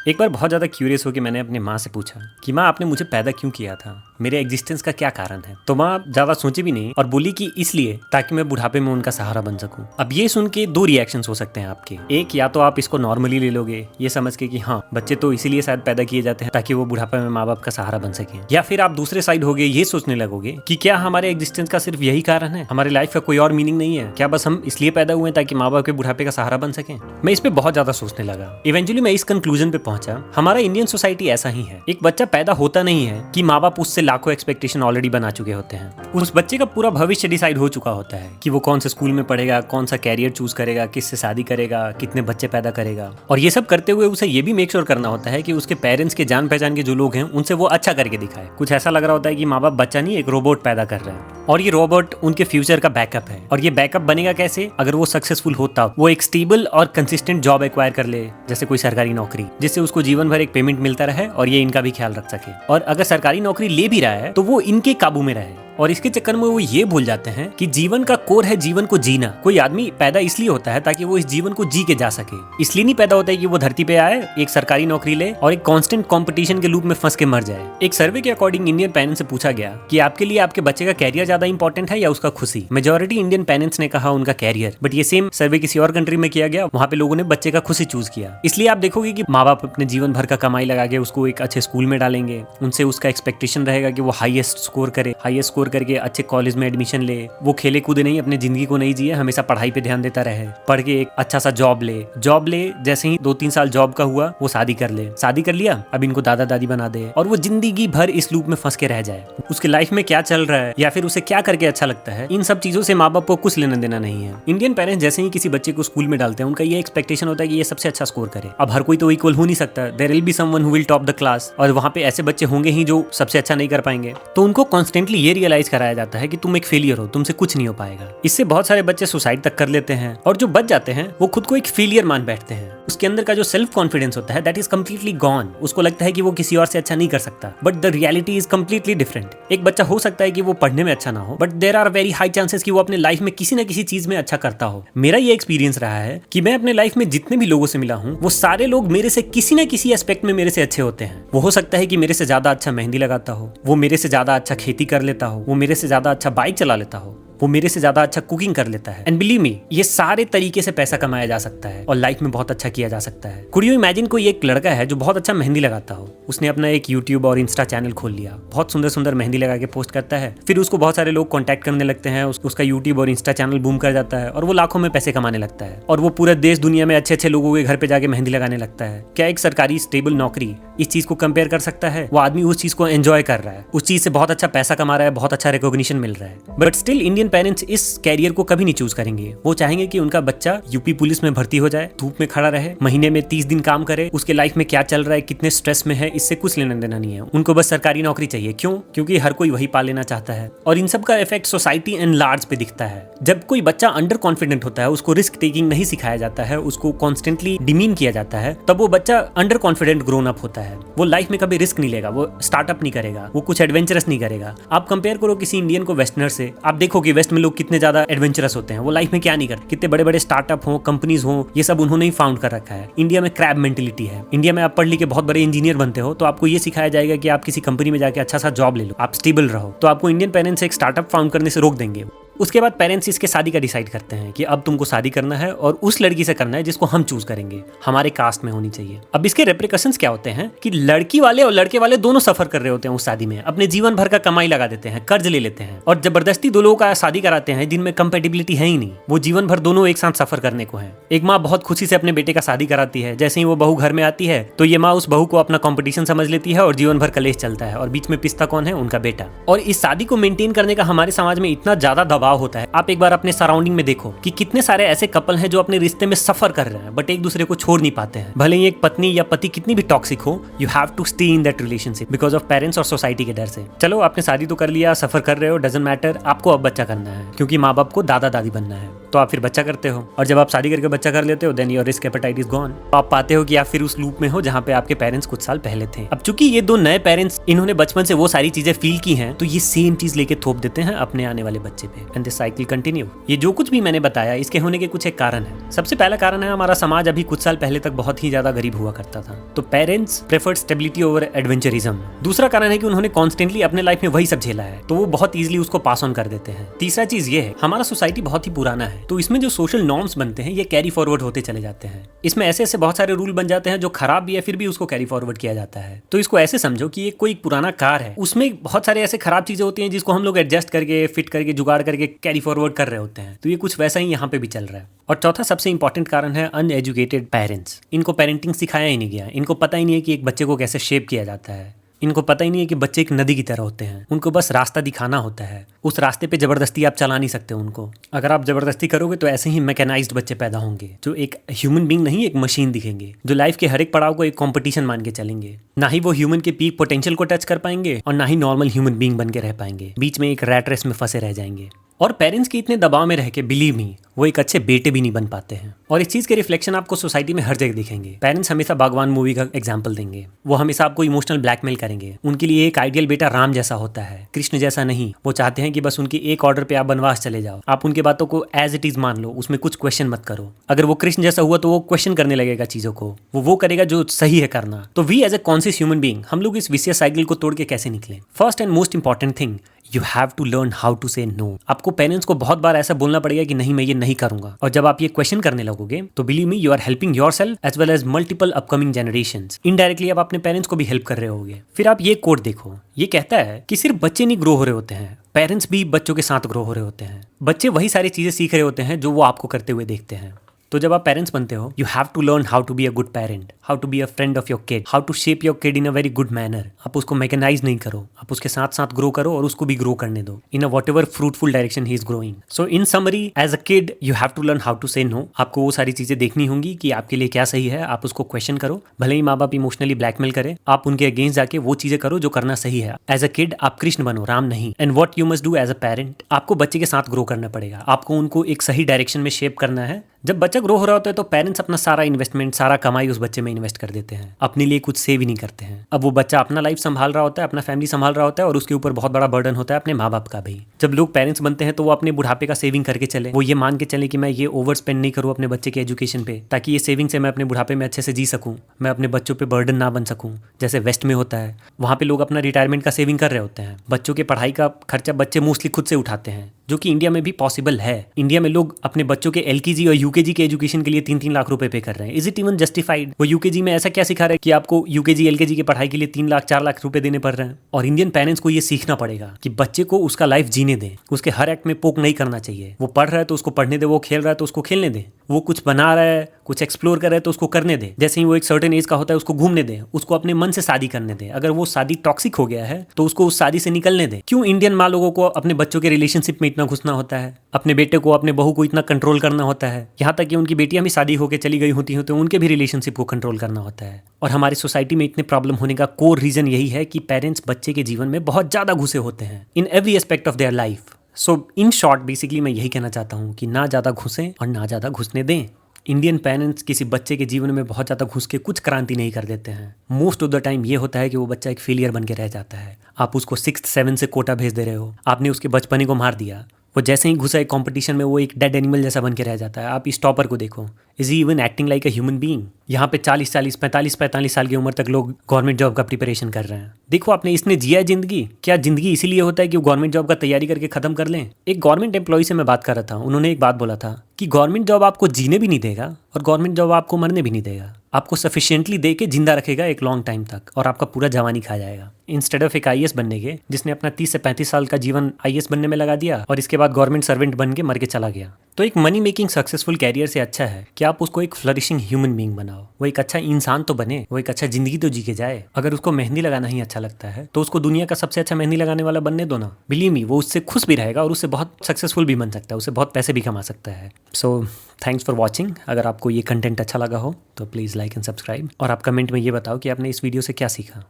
एक बार बहुत ज़्यादा क्यूरियस होकर मैंने अपनी माँ से पूछा कि माँ आपने मुझे पैदा क्यों किया था, मेरे एग्जिस्टेंस का क्या कारण है। तो माँ ज़्यादा सोची भी नहीं और बोली कि इसलिए ताकि मैं बुढ़ापे में उनका सहारा बन सकूं। अब ये सुन के दो रिएक्शंस हो सकते हैं आपके। एक, या तो आप इसको नॉर्मली ले लोगे ये समझ के कि हाँ बच्चे तो इसीलिए शायद पैदा किए जाते हैं ताकि वो बुढ़ापे में माँ बाप का सहारा बन सके, या फिर आप दूसरे साइड होगे ये सोचने लगोगे कि क्या हमारे एग्जिस्टेंस का सिर्फ यही कारण है, हमारी लाइफ का कोई और मीनिंग नहीं है, क्या बस हम इसलिए पैदा हुए ताकि माँ बाप के बुढ़ापे का सहारा बन सके। मैं इस पे बहुत ज्यादा सोचने लगा। इवेंचुअली मैं इस कंक्लूजन पे पहुंचा, हमारा इंडियन सोसाइटी ऐसा ही है। एक बच्चा पैदा होता नहीं है कि माँ बाप उससे लाखों एक्सपेक्टेशन ऑलरेडी बना चुके होते हैं। उस बच्चे का पूरा भविष्य डिसाइड हो चुका होता है कि वो कौन से स्कूल में पढ़ेगा, कौन सा कैरियर चूज करेगा, किससे शादी करेगा, कितने बच्चे पैदा करेगा। और ये सब करते हुए उसे ये भी मेक श्योर करना होता है कि उसके पेरेंट्स के जान पहचान के जो लोग हैं उनसे वो अच्छा करके दिखाए। कुछ ऐसा लग रहा होता है कि माँ बाप बच्चा नहीं एक रोबोट पैदा कर रहे हैं और ये रोबोट उनके फ्यूचर का बैकअप है। और ये बैकअप बनेगा कैसे? अगर वो सक्सेसफुल होता, वो एक स्टेबल और कंसिस्टेंट जॉब एक्वायर कर ले, जैसे कोई सरकारी नौकरी, जिससे उसको जीवन भर एक पेमेंट मिलता रहे और ये इनका भी ख्याल रख सके। और अगर सरकारी नौकरी ले भी रहा है तो वो इनके काबू में रहे। और इसके चक्कर में वो ये भूल जाते हैं कि जीवन का कोर है जीवन को जीना। कोई आदमी पैदा इसलिए होता है ताकि वो इस जीवन को जी के जा सके। इसलिए नहीं पैदा होता है कि वो धरती पे आए, एक सरकारी नौकरी ले और एक कांस्टेंट कंपटीशन के लूप में फंस के मर जाए। एक सर्वे के अकॉर्डिंग इंडियन पेरेंट्स से पूछा गया कि आपके लिए आपके बच्चे का कैरियर ज्यादा इंपॉर्टेंट है या उसका खुशी। मेजॉरिटी इंडियन पेरेंट्स ने कहा उनका कैरियर, बट ये सेम सर्वे किसी और कंट्री में किया गया, वहाँ पे लोगों ने बच्चे का खुशी चूज किया। इसलिए आप देखोगे कि माँ बाप अपने जीवन भर का कमाई लगा के उसको एक अच्छे स्कूल में डालेंगे, उनसे उसका एक्सपेक्टेशन रहेगा कि वो हाईएस्ट स्कोर करे, हाईएस्ट स्कोर करके अच्छे कॉलेज में एडमिशन ले, वो खेले कूदे नहीं, अपने जिंदगी को नहीं जिए, हमेशा पढ़ाई पे ध्यान देता रहे, पढ़ के एक अच्छा सा जॉब ले, जैसे ही 2-3 साल जॉब का हुआ वो शादी कर ले, शादी कर लिया, अब इनको दादा दादी बना दे और वो जिंदगी भर इस लूप में फंस के रह जाए। उसके लाइफ में क्या चल रहा है या फिर उसे क्या करके अच्छा लगता है, इन सब चीजों से माँ बाप को कुछ लेना देना नहीं है। इंडियन पेरेंट्स जैसे ही किसी बच्चे को स्कूल में डालते हैं उनका ये एक्सपेक्टेशन होता है कि ये सबसे अच्छा स्कोर करे। अब हर कोई तो इक्वल हो नहीं सकता, there will be someone who will top the class, और वहाँ पे ऐसे बच्चे होंगे ही जो सबसे अच्छा नहीं कर पाएंगे। तो उनको कॉन्स्टेंटली ये रियलाइज कराया जाता है कि तुम एक फेलियर हो, तुमसे कुछ नहीं हो पाएगा। इससे बहुत सारे बच्चे सुसाइड तक कर लेते हैं और जो बच जाते हैं वो खुद को एक फेलियर मान बैठते हैं। उसके अंदर का जो सेल्फ कॉन्फिडेंस होता है दैट इज कम्प्लीटली गॉन। उसको लगता है कि वो किसी और से अच्छा नहीं कर सकता, but the reality is completely different. एक बच्चा हो सकता है कि वो पढ़ने में अच्छा ना हो, but there are very high chances कि वो अपने लाइफ में किसी न किसी चीज में अच्छा करता हो। मेरा ये एक्सपीरियंस रहा है कि मैं अपने लाइफ में जितने भी लोगों से मिला हूँ वो सारे लोग मेरे से किसी न किसी एस्पेक्ट में मेरे से अच्छे होते हैं। वो हो सकता है कि मेरे से ज्यादा अच्छा मेहंदी लगाता हो, वो मेरे से ज्यादा अच्छा खेती कर लेता हो, वो मेरे से ज्यादा अच्छा बाइक चला लेता हो, वो मेरे से ज्यादा अच्छा कुकिंग कर लेता है। एंड बिलीव मी, ये सारे तरीके से पैसा कमाया जा सकता है और लाइफ में बहुत अच्छा किया जा सकता है। कुड यू इमेजिन, कोई एक लड़का है जो बहुत अच्छा मेहंदी लगाता हो, उसने अपना एक यूट्यूब और इंस्टा चैनल खोल लिया, बहुत सुंदर सुंदर मेहंदी लगा के पोस्ट करता है, फिर उसको बहुत सारे लोग कॉन्टैक्ट करने लगते हैं, उसका यूट्यूब और इंस्टा चैनल बूम कर जाता है और वो लाखों में पैसे कमाने लगता है और वो पूरे देश दुनिया में अच्छे अच्छे लोगों के घर पे जाके मेहंदी लगाने लगता है। क्या एक सरकारी स्टेबल नौकरी इस चीज को कंपेयर कर सकता है? वो आदमी उस चीज को एंजॉय कर रहा है, उस चीज से बहुत अच्छा पैसा कमा रहा है, बहुत अच्छा रिकॉग्निशन मिल रहा है, बट स्टिल इंडियन पेरेंट्स इस कैरियर को कभी नहीं चूज करेंगे। वो चाहेंगे कि उनका बच्चा यूपी पुलिस में भर्ती हो जाए, धूप में खड़ा रहे, महीने में 30 दिन काम करे, उसके लाइफ में क्या चल रहा है, कितने स्ट्रेस में है, इससे कुछ लेना देना नहीं है। उनको बस सरकारी नौकरी चाहिए। क्यों? क्योंकि हर कोई वही पा लेना चाहता है। और इन सब का इफेक्ट सोसाइटी एंड लार्ज पे दिखता है। जब कोई बच्चा अंडर कॉन्फिडेंट होता है, उसको रिस्क टेकिंग नहीं सिखाया जाता है, उसको कॉन्स्टेंटली डिमीन किया जाता है, तब वो बच्चा अंडर कॉन्फिडेंट ग्रोन अप होता है। वो लाइफ में कभी रिस्क नहीं लेगा, वो स्टार्टअप नहीं करेगा, वो कुछ एडवेंचरस नहीं करेगा। आप कंपेयर करो किसी इंडियन को वेस्टर्नर से, आप देखो कि वेस्ट में लोग कितने ज्यादा एडवेंचरस होते हैं, वो लाइफ में क्या नहीं करते, कितने बड़े बड़े स्टार्टअप हो, कंपनीज हो, ये सब उन्होंने ही फाउंड कर रखा है। इंडिया में क्रैब मेंटेलिटी है। इंडिया में आप पढ़ लिख के बहुत बड़े इंजीनियर बनते हो तो आपको ये सिखाया जाएगा कि आप किसी कंपनी में जाके अच्छा सा जॉब ले लो, आप स्टेबल रहो, तो आपको इंडियन पेरेंट्स एक स्टार्टअप फाउंड करने से रोक देंगे। उसके बाद पेरेंट्स इसके शादी का डिसाइड करते हैं कि अब तुमको शादी करना है और उस लड़की से करना है जिसको हम चूज करेंगे, हमारे कास्ट में होनी चाहिए। अब इसके रेप्रिकॉशंस क्या होते हैं कि लड़की वाले और लड़के वाले दोनों सफर कर रहे होते हैं उस शादी में, अपने जीवन भर का कमाई लगा देते हैं, कर्ज ले लेते हैं और जबरदस्ती दो लोगों का शादी कराते हैं जिनमें कंपेटिबिलिटी है ही नहीं। वो जीवन भर दोनों एक साथ सफर करने को है। एक माँ बहुत खुशी से अपने बेटे का शादी कराती है, जैसे ही वो बहू घर में आती है तो ये माँ उस बहू को अपना कॉम्पिटिशन समझ लेती है और जीवन भर कलेश चलता है और बीच में पिसता कौन है? उनका बेटा। और इस शादी को मेंटेन करने का हमारे समाज में इतना ज्यादा दबाव होता है। आप एक बार अपने सराउंडिंग में देखो कि कितने सारे ऐसे कपल हैं जो अपने रिश्ते में सफर कर रहे हैं बट एक दूसरे को छोड़ नहीं पाते हैं। भले ही एक पत्नी या पति कितनी भी टॉक्सिक हो, you have to stay in that relationship because of parents और सोसाइटी के डर से। चलो आपने शादी तो कर लिया, सफर कर रहे हो, डजंट मैटर, आपको अब बच्चा करना है क्योंकि माँ बाप को दादा दादी बनना है। तो आप फिर बच्चा करते हो, और जब आप शादी करके बच्चा कर लेते हो then your risk appetite is gone. आप पाते हो कि आप फिर उस लूप में हो जहाँ पे आपके पेरेंट्स कुछ साल पहले थे। अब चूंकि ये दो नए पेरेंट्स इन्होंने बचपन से वो सारी चीजें फील की हैं, तो ये सेम चीज लेके थोप देते हैं अपने आने वाले बच्चे पे, एंड दिस साइकिल कंटिन्यू। ये जो कुछ भी मैंने बताया इसके होने के कुछ एक कारण है। सबसे पहला कारण है हमारा समाज अभी कुछ साल पहले तक बहुत ही ज्यादा गरीब हुआ करता था, तो parents preferred stability over adventurism. दूसरा कारण है कि उन्होंने कॉन्स्टेंटली अपने लाइफ में वही सब झेला है, तो वो बहुत इजीली उसको पास ऑन कर देते हैं। तीसरा चीज ये है हमारा सोसाइटी बहुत ही पुराना है, तो इसमें जो सोशल नॉर्म्स बनते हैं ये कैरी फॉरवर्ड होते चले जाते हैं। इसमें ऐसे ऐसे बहुत सारे रूल बन जाते हैं जो खराब भी है फिर भी उसको कैरी फॉरवर्ड किया जाता है। तो इसको ऐसे समझो कि ये कोई पुराना कार है, उसमें बहुत सारे ऐसे खराब चीजें होती हैं जिसको हम लोग एडजस्ट करके फिट करके जुगाड़ करके कैरी फॉरवर्ड कर रहे होते हैं। तो ये कुछ वैसा ही यहाँ पे भी चल रहा है। और चौथा सबसे इंपॉर्टेंट कारण है अनएजुकेटेड पेरेंट्स। इनको पेरेंटिंग सिखाया ही नहीं गया, इनको पता ही नहीं है कि एक बच्चे को कैसे शेप किया जाता है। इनको पता ही नहीं है कि बच्चे एक नदी की तरह होते हैं, उनको बस रास्ता दिखाना होता है। उस रास्ते पे जबरदस्ती आप चला नहीं सकते उनको। अगर आप जबरदस्ती करोगे तो ऐसे ही मैकेनाइज्ड बच्चे पैदा होंगे जो एक ह्यूमन बीइंग नहीं एक मशीन दिखेंगे, जो लाइफ के हर एक पड़ाव को एक कंपटीशन मान के चलेंगे। ना ही वो ह्यूमन के पीक पोटेंशियल को टच कर पाएंगे और ना ही नॉर्मल ह्यूमन बीइंग बन के रह पाएंगे, बीच में एक रैट रेस में फंसे रह जाएंगे। और पेरेंट्स के इतने दबाव में रह के बिलीव मी वो एक अच्छे बेटे भी नहीं बन पाते हैं। और इस चीज के रिफ्लेक्शन आपको सोसाइटी में हर जगह दिखेंगे। पेरेंट्स हमेशा बागवान मूवी का एग्जांपल देंगे, वो हमेशा आपको इमोशनल ब्लैकमेल करेंगे। उनके लिए एक आइडियल बेटा राम जैसा होता है, कृष्ण जैसा नहीं। वो चाहते हैं कि बस उनके एक ऑर्डर पे आप वनवास चले जाओ, आप उनकी बातों को एज इट इज मान लो, उसमें कुछ क्वेश्चन मत करो। अगर वो कृष्ण जैसा हुआ तो वो क्वेश्चन करने लगेगा चीजों को, वो करेगा जो सही है करना। तो we as a conscious human being हम लोग इस विशियस साइकिल को तोड़ के कैसे निकलें? First and most important thing, you have to learn how to say no. आपको पेरेंट्स को बहुत बार ऐसा बोलना पड़ेगा कि नहीं मैं ये नहीं करूंगा, और जब आप ये क्वेश्चन करने लगोगे तो believe me you are helping yourself as well as multiple upcoming generations. Indirectly आप अपने पेरेंट्स को भी हेल्प कर रहे होगे। फिर आप ये कोट देखो, ये कहता है कि सिर्फ बच्चे नहीं ग्रो हो रहे होते हैं, पेरेंट्स भी बच्चों के साथ ग्रो हो रहे होते हैं। बच्चे वही सारी चीजें सीख रहे होते हैं जो वो आपको करते हुए देखते हैं। तो जब आप पेरेंट्स बनते हो you have to learn how to be a good parent, how to be a friend of your kid, how to shape your kid in a very good manner. आप उसको मैकेनाइज नहीं करो, आप उसके साथ साथ ग्रो करो और उसको भी ग्रो करने दो in a whatever fruitful direction he is growing. So in summary as a kid you have to learn how to say no. आपको वो सारी चीजें देखनी होंगी कि आपके लिए क्या सही है, आप उसको क्वेश्चन करो। भले ही माँ बाप इमोशनली ब्लैकमेल करें, आप उनके अगेंस्ट जाके वो चीजें करो जो करना सही है। एज अ किड आप कृष्ण बनो, राम नहीं। And what you must do as a parent, आपको बच्चे के साथ ग्रो करना पड़ेगा, आपको उनको एक सही डायरेक्शन में शेप करना है। जब बच्चा ग्रो हो रहा होता है तो पेरेंट्स अपना सारा इन्वेस्टमेंट, सारा कमाई उस बच्चे में इन्वेस्ट कर देते हैं, अपने लिए कुछ सेव ही नहीं करते हैं। अब वो बच्चा अपना लाइफ संभाल रहा होता है, अपना फैमिली संभाल रहा होता है, और उसके ऊपर बहुत बड़ा बर्डन होता है अपने माँ बाप का भी। जब लोग पेरेंट्स बनते हैं तो वो अपने बुढ़ापे का सेविंग करके चले, वो ये मान के चले कि मैं ये ओवर स्पेंड नहीं करूँ अपने बच्चे के एजुकेशन पे, ताकि ये सेविंग से मैं अपने बुढ़ापे में अच्छे से जी सकूँ, मैं अपने बच्चों पे बर्डन ना बन सकूँ। जैसे वेस्ट में होता है, वहाँ पे लोग अपना रिटायरमेंट का सेविंग कर रहे होते हैं। बच्चों के पढ़ाई का खर्चा बच्चे मोस्टली खुद से उठाते हैं, जो कि इंडिया में भी पॉसिबल है। इंडिया में लोग अपने बच्चों के एलकेजी और यूकेजी के एजुकेशन के लिए 3-3 लाख रुपए पे कर रहे हैं। Is it even justified? वो यूकेजी में ऐसा क्या सिखा रहे हैं कि आपको यूकेजी एलकेजी की पढ़ाई के लिए 3 लाख 4 लाख रुपए देने पड़ रहे हैं? और इंडियन पेरेंट्स को ये सीखना पड़ेगा कि बच्चे को उसका लाइफ जीने दें, उसके हर एक्ट में पोक नहीं करना चाहिए। वो पढ़ रहा है तो उसको पढ़ने दे, वो खेल रहा है तो उसको खेलने दे, वो कुछ बना रहा है, कुछ एक्सप्लोर कर रहा है तो उसको करने दे। जैसे ही वो एक सर्टेन एज का होता है उसको घूमने दे, उसको अपने मन से शादी करने दे। अगर वो शादी टॉक्सिक हो गया है तो उसको उस शादी से निकलने दे। क्यों इंडियन माँ लोगों को अपने बच्चों के रिलेशनशिप में इतना घुसना होता है, अपने बेटे को, अपने बहू को इतना कंट्रोल करना होता है, यहाँ तक कि उनकी बेटियां भी शादी होकर चली गई होती हैं तो उनके भी रिलेशनशिप को कंट्रोल करना होता है। और हमारी सोसाइटी में इतने प्रॉब्लम होने का कोर रीजन यही है कि पेरेंट्स बच्चे के जीवन में बहुत ज्यादा घुसे होते हैं in every aspect of their life. So in short basically मैं यही कहना चाहता हूँ कि ना ज्यादा घुसें और ना ज्यादा घुसने दें। इंडियन पेरेंट्स किसी बच्चे के जीवन में बहुत ज़्यादा घुस के कुछ क्रांति नहीं कर देते हैं। मोस्ट ऑफ द टाइम ये होता है कि वो बच्चा एक फेलियर बन के रह जाता है। आप उसको 6th-7 से कोटा भेज दे रहे हो, आपने उसके बचपने को मार दिया। वो जैसे ही घुसा एक कंपटीशन में वो एक डेड एनिमल जैसा बन के रह जाता है। आप इस टॉपर को देखो, is he even acting like a human being? यहाँ पे 40-40, 45-45 साल की उम्र तक लोग गवर्नमेंट जॉब का प्रिपरेशन कर रहे हैं। देखो आपने इसने जिया जिंदगी? क्या जिंदगी इसीलिए होता है कि वो गवर्नमेंट जॉब का तैयारी करके खत्म कर लें? एक गवर्नमेंट एम्प्लॉय से मैं बात कर रहा था, उन्होंने एक बात बोला था कि गवर्नमेंट जॉब आपको जीने भी नहीं देगा और गवर्नमेंट जॉब आपको मरने भी नहीं देगा। आपको सफिशिएंटली दे के जिंदा रखेगा एक लॉन्ग टाइम तक और आपका पूरा जवानी खा जाएगा। इंस्टेड ऑफ एक आईएएस बनने के जिसने अपना 30 से 35 साल का जीवन आईएएस बनने में लगा दिया और इसके बाद गवर्नमेंट सर्वेंट बन के मर के चला गया, तो एक मनी मेकिंग सक्सेसफुल कैरियर से अच्छा है कि आप उसको एक फ्लरिशिंग ह्यूमन बीइंग बनाओ। वो एक अच्छा इंसान तो बने, वो एक अच्छा जिंदगी तो जी के जाए। अगर उसको मेहंदी लगाना ही अच्छा लगता है तो उसको दुनिया का सबसे अच्छा मेहंदी लगाने वाला बनने दो ना। बिलीव मी, वो उससे खुश भी रहेगा और उससे बहुत सक्सेसफुल भी बन सकता है, उससे बहुत पैसे भी कमा सकता है। So thanks for watching. अगर आपको ये कंटेंट अच्छा लगा हो तो प्लीज़ लाइक एंड सब्सक्राइब, और आप कमेंट में ये बताओ कि आपने इस वीडियो से क्या सीखा।